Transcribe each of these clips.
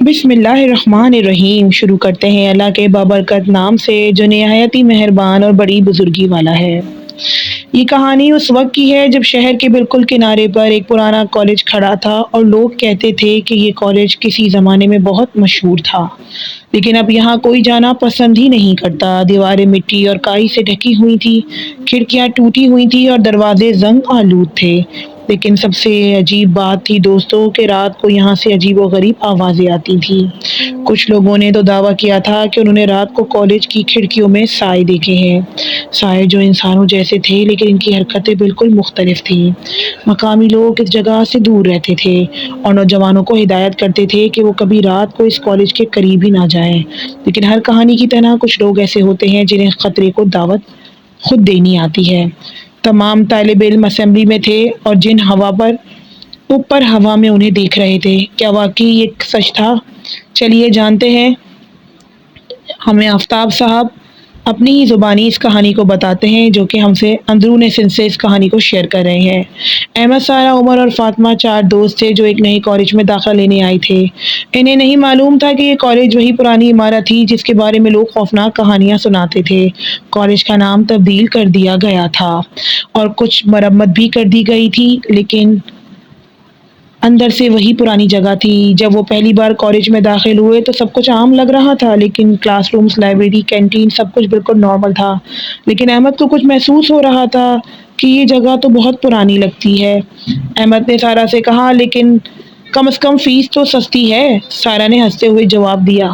बिस्मिल्लाहिर्रहमानिर्रहीम। शुरू करते हैं अल्लाह के बाबरकत नाम से जो निहायत ही मेहरबान और बड़ी बुजुर्गी वाला है। ये कहानी उस वक्त की है जब शहर के बिल्कुल किनारे पर एक पुराना कॉलेज खड़ा था और लोग कहते थे कि ये कॉलेज किसी ज़माने में बहुत मशहूर था, लेकिन अब यहाँ कोई जाना पसंद ही नहीं करता। दीवारें मिट्टी और काई से ढकी हुई थी, खिड़कियाँ टूटी हुई थी और दरवाजे जंग आलूद थे। लेकिन सबसे अजीब बात थी दोस्तों कि रात को यहाँ से अजीब व गरीब आवाज़ें आती थी। कुछ लोगों ने तो दावा किया था कि उन्होंने रात को कॉलेज की खिड़कियों में साए देखे हैं, साए जो इंसानों जैसे थे लेकिन इनकी हरकतें बिल्कुल मुख्तलिफ थीं। मकामी लोग इस जगह से दूर रहते थे और नौजवानों को हिदायत करते थे कि वो कभी रात को इस कॉलेज के करीब ही ना जाएं। लेकिन हर कहानी की तरह कुछ लोग ऐसे होते हैं जिन्हें खतरे को दावत खुद देनी आती है। तमाम तालिब इल्म असेंबली में थे और जिन हवा पर ऊपर हवा में उन्हें देख रहे थे, क्या वाकई ये सच था? चलिए जानते हैं। हमें आफ्ताब साहब अपनी ही ज़ुबानी इस कहानी को बताते हैं जो कि हमसे अंदरूनी सिन से इस कहानी को शेयर कर रहे हैं। अहमद, सारा, उमर और फातिमा 4 दोस्त थे जो एक नए कॉलेज में दाखिला लेने आए थे। इन्हें नहीं मालूम था कि ये कॉलेज वही पुरानी इमारत थी जिसके बारे में लोग खौफनाक कहानियाँ सुनाते थे। कॉलेज का नाम तब्दील कर दिया गया था और कुछ मरम्मत भी कर दी गई थी, लेकिन अंदर से वही पुरानी जगह थी। जब वो पहली बार कॉलेज में दाखिल हुए तो सब कुछ आम लग रहा था, लेकिन क्लासरूम्स, लाइब्रेरी, कैंटीन सब कुछ बिल्कुल नॉर्मल था। लेकिन अहमद को कुछ महसूस हो रहा था कि ये जगह तो बहुत पुरानी लगती है। अहमद ने सारा से कहा, लेकिन कम से कम फीस तो सस्ती है। सारा ने हंसते हुए जवाब दिया।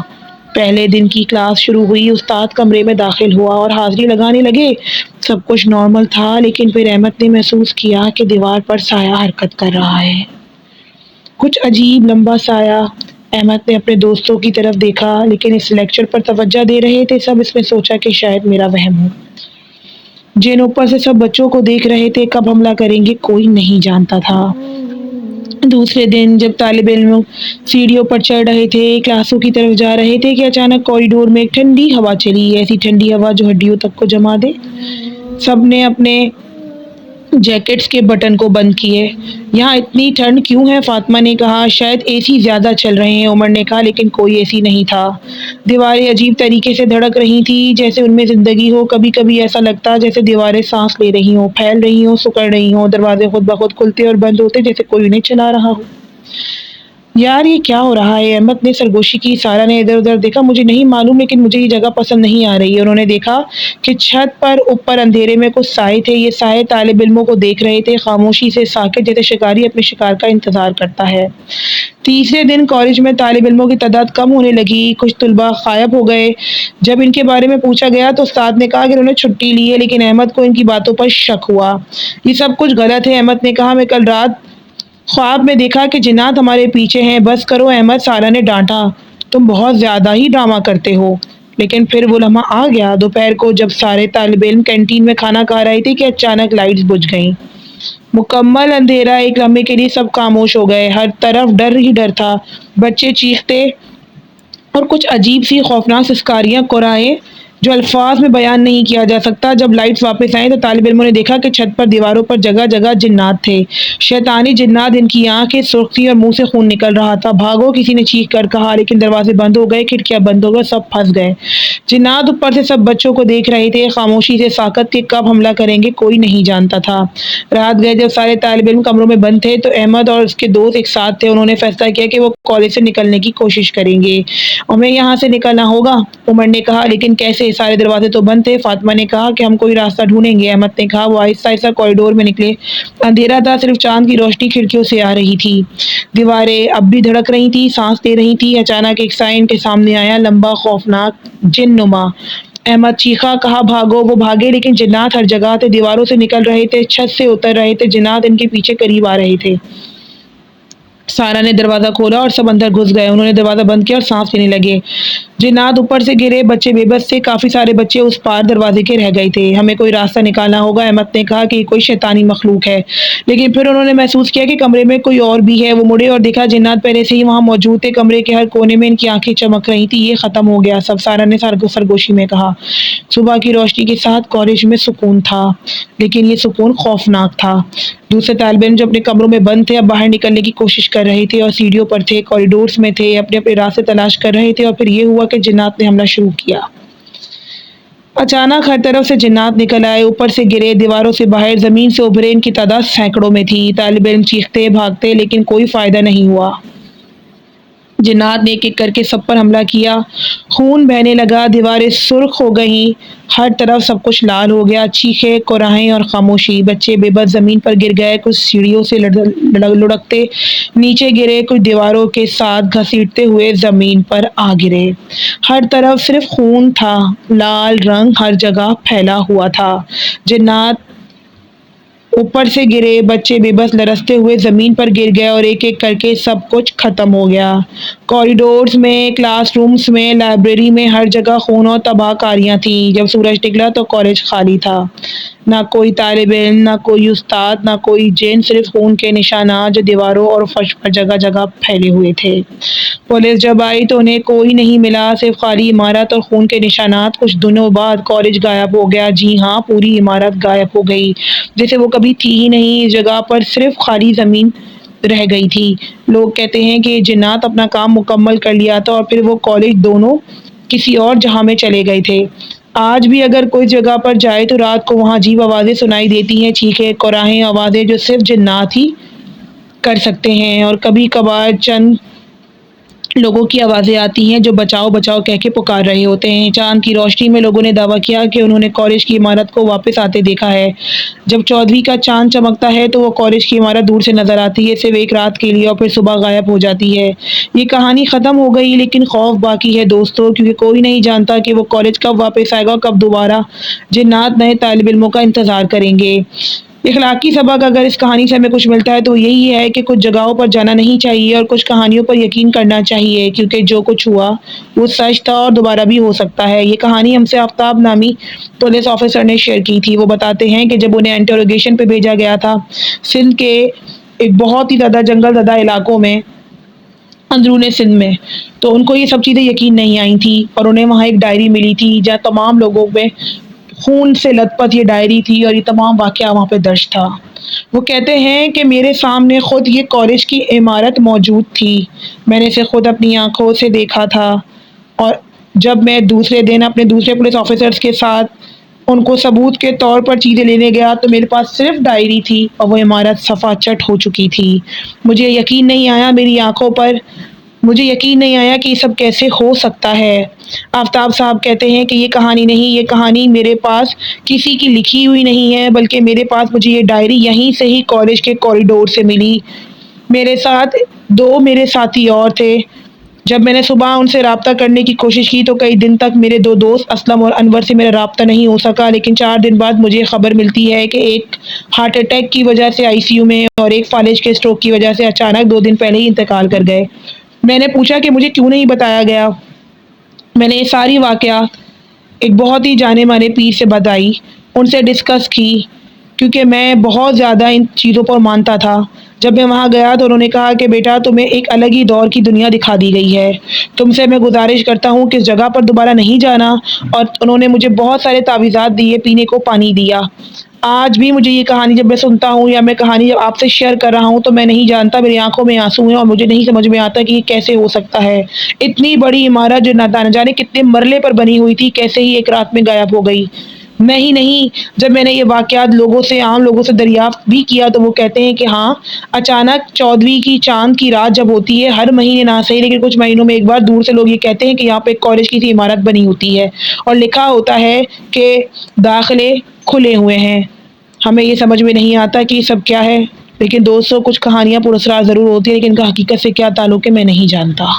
पहले दिन की क्लास शुरू हुई, उस्ताद कमरे में दाखिल हुआ और हाजिरी लगाने लगे। सब कुछ नॉर्मल था, लेकिन फिर अहमद ने महसूस किया कि दीवार पर साया हरकत कर रहा है, कुछ अजीब लंबा साया। अहमद ने अपने दोस्तों की तरफ देखा, लेकिन इस लेक्चर पर तवज्जो दे रहे थे सब। इसमें सोचा कि शायद मेरा वहम हो। जिन ऊपर से सब बच्चों को देख रहे थे, कब हमला करेंगे कोई नहीं जानता था। दूसरे दिन जब तालिब इल्म सीढ़ियों पर चढ़ रहे थे, क्लासों की तरफ जा रहे थे कि अचानक कॉरिडोर में एक ठंडी हवा चली। ऐसी ठंडी हवा जो हड्डियों तक को जमा दे। सबने अपने जैकेट्स के बटन को बंद किए। यहाँ इतनी ठंड क्यों है? फातिमा ने कहा। शायद एसी ज़्यादा चल रहे हैं, उमर ने कहा, लेकिन कोई एसी नहीं था। दीवारें अजीब तरीके से धड़क रही थी, जैसे उनमें ज़िंदगी हो। कभी कभी ऐसा लगता जैसे दीवारें सांस ले रही हों, फैल रही हों, सिकुड़ रही हों। दरवाजे खुद ब खुद खुलते और बंद होते जैसे कोई उन्हें चला रहा हो। यार, ये क्या हो रहा है? अहमद ने सरगोशी की। सारा ने इधर उधर देखा। मुझे नहीं मालूम, लेकिन मुझे ये जगह पसंद नहीं आ रही है। उन्होंने देखा कि छत पर ऊपर अंधेरे में कुछ साए थे। ये साए तालिब इल्मों को देख रहे थे, खामोशी से, साकित, जैसे शिकारी अपने शिकार का इंतजार करता है। तीसरे दिन कॉलेज में तालिब इल्मों की तादाद कम होने लगी। कुछ तलबा गायब हो गए। जब इनके बारे में पूछा गया तो उस्ताद ने कहा कि उन्होंने छुट्टी ली है, लेकिन अहमद को इनकी बातों पर शक हुआ। ये सब कुछ गलत है। अहमद ने कहा, मैं कल रात ख्वाब में देखा कि जिन्नात हमारे पीछे हैं। बस करो अहमद, सारा ने डांटा। तुम बहुत ज्यादा ही ड्रामा करते हो। लेकिन फिर वो लम्हा आ गया, दोपहर को, जब सारे तालिब इल्म कैंटीन में खाना खा रहे थे कि अचानक लाइट्स बुझ गईं। मुकम्मल अंधेरा। एक लम्हे के लिए सब खामोश हो गए। हर तरफ डर ही डर था। बच्चे चीखते और कुछ अजीब सी खौफनाक सिस्कारियाँ, कुराएं जो अल्फाज में बयान नहीं किया जा सकता। जब लाइट्स वापस आई तो तालिब इल्मों ने देखा कि छत पर, दीवारों पर जगह जगह जिन्नात थे। शैतानी जिन्नात। इनकी आंखें सुर्ख थी और मुंह से खून निकल रहा था। भागो, किसी ने चीख कर कहा, लेकिन दरवाजे बंद हो गए, खिड़कियां बंद हो गए, सब फंस गए। जिन्नात ऊपर से सब बच्चों को देख रहे थे, खामोशी से, साकत के। कब हमला करेंगे कोई नहीं जानता था। रात गए। जब सारे तालिब इल्म कमरों में बंद थे तो अहमद और उसके दोस्त एक साथ थे। उन्होंने फैसला किया कि वो कॉलेज से निकलने की कोशिश करेंगे। हमें यहाँ से निकलना होगा, उमर ने कहा, लेकिन कैसे? सारे दरवाजे तो बंद थे। फातिमा ने कहा कि हम कोई रास्ता ढूंढेंगे। अहमद ने कहा। वो आहिस्ता आहिस्ता कॉरिडोर में निकले। अंधेरा था, सिर्फ चांद की रोशनी खिड़कियों से आ रही थी। दीवारें अब भी धड़क रही थी, सांस ले रही थी। अचानक एक साइन के सामने आया, लंबा, खौफनाक, जिन्नुमा। अहमद चीखा, कहा, भागो। वो भागे, लेकिन जिन्नात हर जगह थे। दीवारों से निकल रहे थे, छत से उतर रहे थे। जिन्नात इनके पीछे करीब आ रहे थे। सारा ने दरवाजा खोला और सब अंदर घुस गए। उन्होंने दरवाजा बंद किया और सांस लेने लगे। जिन्नात ऊपर से गिरे, बच्चे बेबस थे, काफ़ी सारे बच्चे उस पार दरवाजे के रह गए थे। हमें कोई रास्ता निकालना होगा, अहमद ने कहा कि कोई शैतानी मखलूक है। लेकिन फिर उन्होंने महसूस किया कि कमरे में कोई और भी है। वो मुड़े और देखा जिन्नात पहले से ही वहाँ मौजूद थे। कमरे के हर कोने में इनकी आंखें चमक रही थी। ये ख़त्म हो गया सब, सारा ने सरगोशी में कहा। सुबह की रोशनी के साथ कॉलेज में सुकून था, लेकिन ये सुकून खौफनाक था। दूसरे तालिब इल्म जो अपने कमरों में बंद थे अब बाहर निकलने की कोशिश कर रहे थे और सीढ़ियों पर थे, कॉरिडोर्स में थे, अपने अपने रास्ते तलाश कर रहे थे। और फिर ये हुआ कि जिन्नात ने हमला शुरू किया। अचानक हर तरफ से जिन्नात निकल आए, ऊपर से गिरे, दीवारों से बाहर, जमीन से उभरे। इनकी तादाद सैकड़ों में थी। तालिब इल्म चीखते भागते, लेकिन कोई फायदा नहीं हुआ। जिन्नात ने एक एक करके सब पर हमला किया। खून बहने लगा, दीवारें सुर्ख हो गईं, हर तरफ सब कुछ लाल हो गया। चीखें, कुराहें और खामोशी। बच्चे बेबस ज़मीन पर गिर गए, कुछ सीढ़ियों से लुढ़कते नीचे गिरे, कुछ दीवारों के साथ घसीटते हुए ज़मीन पर आ गिरे। हर तरफ सिर्फ खून था, लाल रंग हर जगह फैला हुआ था। जिन्नात ऊपर से गिरे, बच्चे बेबस लरसते हुए ज़मीन पर गिर गए और एक एक करके सब कुछ ख़त्म हो गया। कॉरिडोर्स में, क्लासरूम्स में, लाइब्रेरी में, हर जगह खून और तबाहकारियाँ थीं। जब सूरज निकला तो कॉलेज खाली था। ना कोई तालिब इल्म, ना कोई उस्ताद, ना कोई जिन, सिर्फ खून के निशानात जो दीवारों और फर्श पर जगह जगह फैले हुए थे। पुलिस जब आई तो उन्हें कोई नहीं मिला, सिर्फ खाली इमारत और खून के निशानात। कुछ दिनों बाद कॉलेज गायब हो गया। जी हाँ, पूरी इमारत गायब हो गई, जैसे वो कभी थी ही नहीं। इस जगह पर सिर्फ खाली ज़मीन रह गई थी। लोग कहते हैं कि जिन्नात अपना काम मुकम्मल कर लिया था और फिर वो कॉलेज दोनों किसी और जहां में चले गए थे। आज भी अगर कोई जगह पर जाए तो रात को वहाँ अजीब आवाज़ें सुनाई देती हैं, चीखें, कुराहें, आवाज़ें जो सिर्फ जिन्नात ही कर सकते हैं। और कभी कभार चंद लोगों की आवाज़ें आती हैं जो बचाओ बचाओ कह के पुकार रहे होते हैं। चाँद की रोशनी में लोगों ने दावा किया कि उन्होंने कॉलेज की इमारत को वापस आते देखा है। जब 14वीं का चाँद चमकता है तो वो कॉलेज की इमारत दूर से नज़र आती है, सिर्फ एक रात के लिए, और फिर सुबह गायब हो जाती है। ये कहानी ख़त्म हो गई, लेकिन खौफ बाकी है दोस्तों, क्योंकि कोई नहीं जानता कि वो कॉलेज कब वापस आएगा और कब दोबारा जिन्नात नए तालिब इल्मों का इंतज़ार करेंगे। इखलाकी सबक अगर इस कहानी से हमें कुछ मिलता है तो यही है कि कुछ जगहों पर जाना नहीं चाहिए और कुछ कहानियों पर यकीन करना चाहिए, क्योंकि जो कुछ हुआ वो सच था और दोबारा भी हो सकता है। ये कहानी हमसे आफ्ताब नामी पुलिस ऑफिसर ने शेयर की थी। वो बताते हैं कि जब उन्हें इंटरोगेशन पे भेजा गया था सिंध के एक बहुत ही ज़्यादा जंगल ज़दा इलाकों में, अंदरूनी सिंध में, तो उनको ये सब चीज़ें यकीन नहीं आई थी और उन्हें वहाँ एक डायरी मिली थी जहाँ तमाम लोगों में खून से लथपथ ये डायरी थी और ये तमाम वाक़या वहाँ पे दर्ज था। वो कहते हैं कि मेरे सामने खुद ये कॉलेज की इमारत मौजूद थी। मैंने इसे खुद अपनी आँखों से देखा था और जब मैं दूसरे दिन अपने दूसरे पुलिस ऑफिसर्स के साथ उनको सबूत के तौर पर चीज़ें लेने गया तो मेरे पास सिर्फ डायरी थी और वो इमारत सफाचट हो चुकी थी। मुझे यकीन नहीं आया मेरी आँखों पर, मुझे यकीन नहीं आया कि ये सब कैसे हो सकता है। आफ्ताब साहब कहते हैं कि ये कहानी नहीं, ये कहानी मेरे पास किसी की लिखी हुई नहीं है, बल्कि मेरे पास मुझे ये डायरी यहीं से ही कॉलेज के कॉरिडोर से मिली। मेरे साथ 2 मेरे साथी और थे। जब मैंने सुबह उनसे राब्ता करने की कोशिश की तो कई दिन तक मेरे 2 दोस्त असलम और अनवर से मेरा राब्ता नहीं हो सका, लेकिन 4 दिन बाद मुझे खबर मिलती है कि एक हार्ट अटैक की वजह से आईसीयू में और एक फालिज के स्ट्रोक की वजह से अचानक 2 दिन पहले ही इंतकाल कर गए। मैंने पूछा कि मुझे क्यों नहीं बताया गया। मैंने ये सारी वाक़यात एक बहुत ही जाने माने पीर से बताई, उनसे डिस्कस की, क्योंकि मैं बहुत ज़्यादा इन चीज़ों पर मानता था। जब मैं वहाँ गया तो उन्होंने कहा कि बेटा तुम्हें एक अलग ही दौर की दुनिया दिखा दी गई है, तुमसे मैं गुजारिश करता हूँ कि इस जगह पर दोबारा नहीं जाना। और उन्होंने मुझे बहुत सारे तावीज़ात दिए, पीने को पानी दिया। आज भी मुझे ये कहानी जब मैं सुनता हूँ या मैं कहानी जब आपसे शेयर कर रहा हूँ तो मैं नहीं जानता, मेरी आंखों में आंसू हैं और मुझे नहीं समझ में आता कि ये कैसे हो सकता है। इतनी बड़ी इमारत जो न जाने कितने मरले पर बनी हुई थी, कैसे ही एक रात में गायब हो गई। मैं ही नहीं, जब मैंने ये वाक़यात लोगों से, आम लोगों से दरियाफ़्त भी किया तो वो कहते हैं कि हाँ, अचानक 14वीं की चाँद की रात जब होती है, हर महीने ना सही लेकिन कुछ महीनों में एक बार दूर से लोग ये कहते हैं कि यहाँ पे एक कॉलेज की सी इमारत बनी होती है और लिखा होता है कि दाखिले खुले हुए हैं। हमें ये समझ में नहीं आता कि ये सब क्या है, लेकिन दोस्तों कुछ कहानियाँ पुरस्कार ज़रूर होती हैं, लेकिन इनका हकीकत से क्या ताल्लुक़ है मैं नहीं जानता।